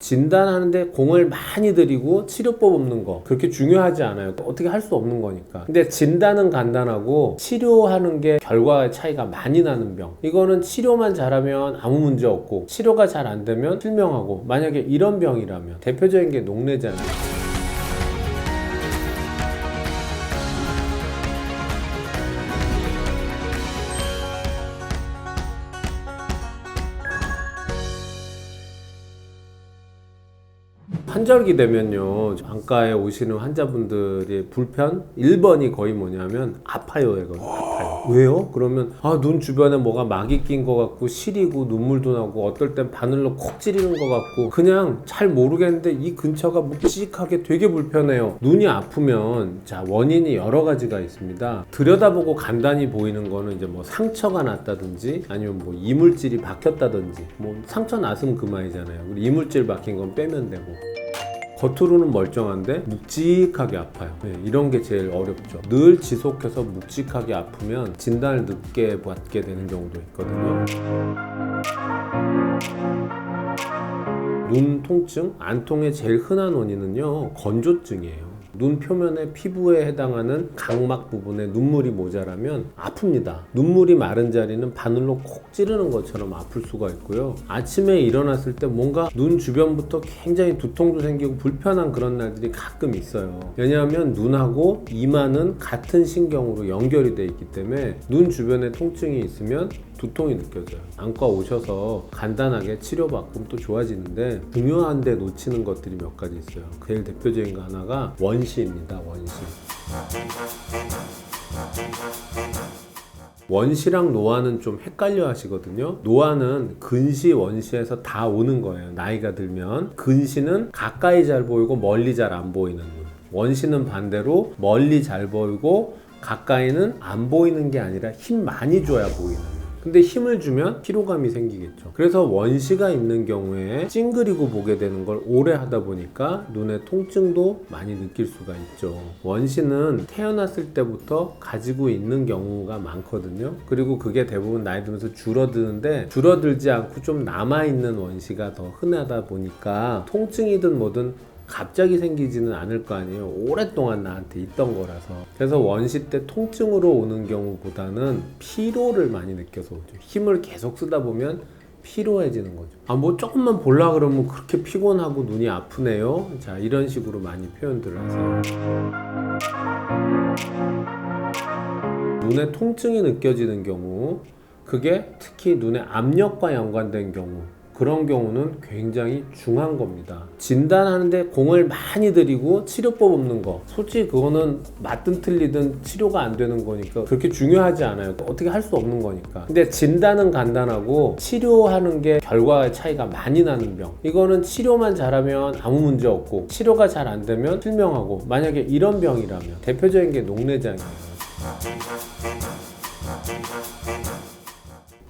진단하는데 공을 많이 들이고 치료법 없는 거 그렇게 중요하지 않아요. 어떻게 할 수 없는 거니까. 근데 진단은 간단하고 치료하는 게 결과의 차이가 많이 나는 병, 이거는 치료만 잘하면 아무 문제 없고 치료가 잘 안 되면 실명하고, 만약에 이런 병이라면 대표적인 게 녹내장이에요. 환절기 되면요, 안과에 오시는 환자분들의 불편 1번이 거의 뭐냐면 아파요. 이거 아파요. 왜요? 그러면 눈 주변에 뭐가 막이 낀 것 같고 시리고 눈물도 나고 어떨 땐 바늘로 콕 찌르는 것 같고 그냥 잘 모르겠는데 이 근처가 묵직하게 되게 불편해요. 눈이 아프면 자, 원인이 여러 가지가 있습니다. 들여다보고 간단히 보이는 거는 이제 뭐 상처가 났다든지 아니면 뭐 이물질이 박혔다든지, 뭐 상처 났으면 그만이잖아요. 우리 이물질 박힌 건 빼면 되고, 겉으로는 멀쩡한데 묵직하게 아파요. 이런 게 제일 어렵죠. 늘 지속해서 묵직하게 아프면 진단을 늦게 받게 되는 경우도 있거든요. 눈 통증, 안통의 제일 흔한 원인은요, 건조증이에요. 눈 표면의 피부에 해당하는 각막 부분에 눈물이 모자라면 아픕니다. 눈물이 마른 자리는 바늘로 콕 찌르는 것처럼 아플 수가 있고요. 아침에 일어났을 때 뭔가 눈 주변부터 굉장히 두통도 생기고 불편한 그런 날들이 가끔 있어요. 왜냐하면 눈하고 이마는 같은 신경으로 연결이 되어 있기 때문에 눈 주변에 통증이 있으면 두통이 느껴져요. 안과 오셔서 간단하게 치료받고 또 좋아지는데, 중요한데 놓치는 것들이 몇 가지 있어요. 제일 대표적인 거 하나가 원시입니다. 원시랑 노화는 좀 헷갈려 하시거든요. 노화는 근시, 원시에서 다 오는 거예요. 나이가 들면. 근시는 가까이 잘 보이고 멀리 잘 안 보이는 눈. 원시는 반대로 멀리 잘 보이고 가까이는 안 보이는 게 아니라 힘 많이 줘야 보이는 눈. 근데 힘을 주면 피로감이 생기겠죠. 그래서 원시가 있는 경우에 찡그리고 보게 되는 걸 오래 하다 보니까 눈에 통증도 많이 느낄 수가 있죠. 원시는 태어났을 때부터 가지고 있는 경우가 많거든요. 그리고 그게 대부분 나이 들면서 줄어드는데, 줄어들지 않고 좀 남아있는 원시가 더 흔하다 보니까 통증이든 뭐든 갑자기 생기지는 않을 거 아니에요. 오랫동안 나한테 있던 거라서. 그래서 원시 때 통증으로 오는 경우보다는 피로를 많이 느껴서 오죠. 힘을 계속 쓰다 보면 피로해지는 거죠. 뭐 조금만 보려 그러면 그렇게 피곤하고 눈이 아프네요. 자, 이런 식으로 많이 표현들을 하세요. 눈에 통증이 느껴지는 경우, 그게 특히 눈의 압력과 연관된 경우, 그런 경우는 굉장히 중요한 겁니다. 진단하는데 공을 많이 들이고 치료법 없는 거, 솔직히 그거는 맞든 틀리든 치료가 안 되는 거니까 그렇게 중요하지 않아요. 어떻게 할 수 없는 거니까. 근데 진단은 간단하고 치료하는 게 결과의 차이가 많이 나는 병, 이거는 치료만 잘하면 아무 문제 없고 치료가 잘 안 되면 실명하고, 만약에 이런 병이라면 대표적인 게 녹내장이에요.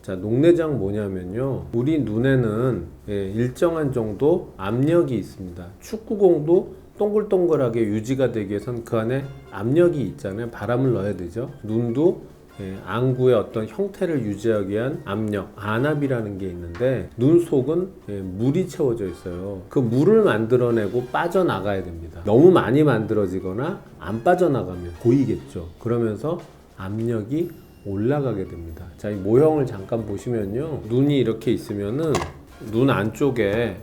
자, 녹내장 뭐냐면요, 우리 눈에는 일정한 정도 압력이 있습니다. 축구공도 동글동글하게 유지가 되기 위해서는 그 안에 압력이 있잖아요. 바람을 넣어야 되죠. 눈도 안구의 어떤 형태를 유지하기 위한 압력, 안압이라는 게 있는데, 눈 속은 물이 채워져 있어요. 그 물을 만들어내고 빠져나가야 됩니다. 너무 많이 만들어지거나 안 빠져나가면 보이겠죠. 그러면서 압력이 올라가게 됩니다. 자, 이 모형을 잠깐 보시면요, 눈이 이렇게 있으면은 눈 안쪽에,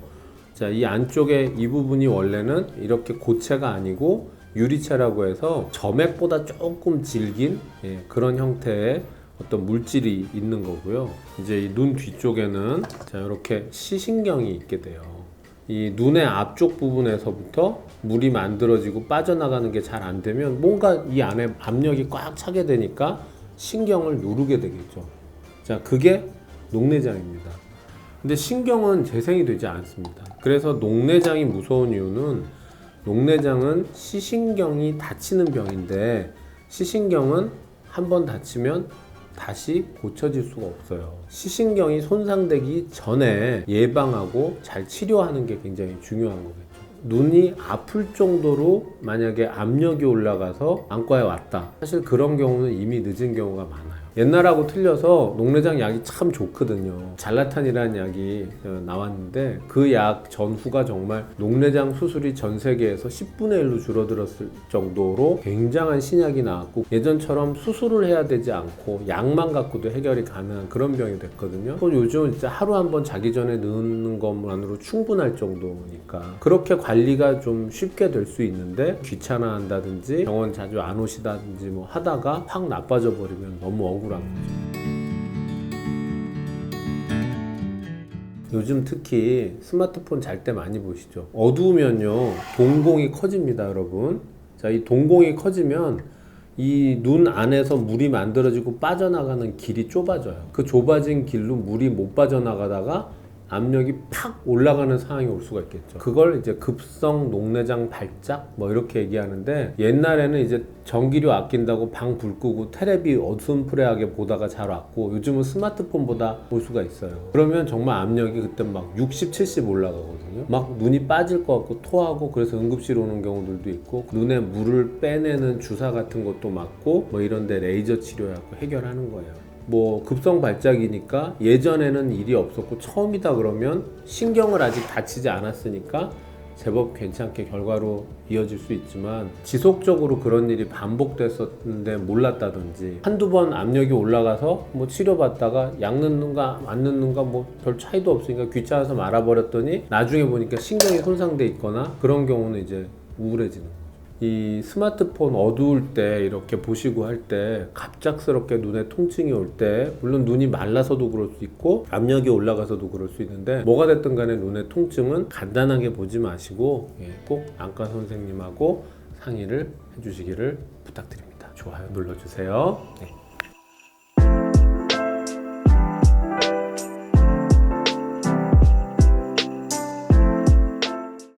자, 이 안쪽에 이 부분이 원래는 이렇게 고체가 아니고 유리체라고 해서 점액보다 조금 질긴 그런 형태의 어떤 물질이 있는 거고요. 이제 이 눈 뒤쪽에는 자, 이렇게 시신경이 있게 돼요. 이 눈의 앞쪽 부분에서부터 물이 만들어지고 빠져나가는 게 잘 안 되면 뭔가 이 안에 압력이 꽉 차게 되니까 신경을 누르게 되겠죠. 자, 그게 녹내장입니다. 근데 신경은 재생이 되지 않습니다. 그래서 녹내장이 무서운 이유는, 녹내장은 시신경이 다치는 병인데, 시신경은 한번 다치면 다시 고쳐질 수가 없어요. 시신경이 손상되기 전에 예방하고 잘 치료하는 게 굉장히 중요한 거겠죠. 눈이 아플 정도로 만약에 압력이 올라가서 안과에 왔다, 사실 그런 경우는 이미 늦은 경우가 많아요. 옛날하고 틀려서 녹내장 약이 참 좋거든요. 잘라탄이라는 약이 나왔는데 그 약 전후가 정말 녹내장 수술이 전 세계에서 10분의 1로 줄어들었을 정도로 굉장한 신약이 나왔고 예전처럼 수술을 해야 되지 않고 약만 갖고도 해결이 가능한 그런 병이 됐거든요. 또 요즘은 진짜 하루 한 번 자기 전에 넣는 것만으로 충분할 정도니까 그렇게 관리가 좀 쉽게 될 수 있는데 귀찮아한다든지 병원 자주 안 오시다든지 뭐 하다가 확 나빠져 버리면 너무 억울한 거죠. 요즘 특히 스마트폰 잘 때 많이 보시죠. 어두우면요 동공이 커집니다, 여러분. 자, 이 동공이 커지면 이 눈 안에서 물이 만들어지고 빠져나가는 길이 좁아져요. 그 좁아진 길로 물이 못 빠져나가다가 압력이 팍 올라가는 상황이 올 수가 있겠죠. 그걸 이제 급성 녹내장 발작 뭐 이렇게 얘기하는데 옛날에는 이제 전기료 아낀다고 방 불 끄고 테레비 어슴푸레하게 보다가 잘 왔고 요즘은 스마트폰보다 볼 수가 있어요. 그러면 정말 압력이 그때 막 60, 70 올라가거든요. 막 눈이 빠질 것 같고 토하고 그래서 응급실 오는 경우들도 있고 눈에 물을 빼내는 주사 같은 것도 맞고 뭐 이런 데 레이저 치료하고 해결하는 거예요. 뭐 급성 발작이니까 예전에는 일이 없었고 처음이다 그러면 신경을 아직 다치지 않았으니까 제법 괜찮게 결과로 이어질 수 있지만 지속적으로 그런 일이 반복됐었는데 몰랐다든지 한두 번 압력이 올라가서 뭐 치료받다가 약 넣는가 안 넣는가 뭐 별 차이도 없으니까 귀찮아서 말아버렸더니 나중에 보니까 신경이 손상돼 있거나 그런 경우는 이제 우울해지는 거예요. 이 스마트폰 어두울 때 이렇게 보시고 할 때 갑작스럽게 눈에 통증이 올 때 물론 눈이 말라서도 그럴 수 있고 압력이 올라가서도 그럴 수 있는데 뭐가 됐든 간에 눈의 통증은 간단하게 보지 마시고 꼭 안과 선생님하고 상의를 해주시기를 부탁드립니다. 좋아요 눌러주세요. 네.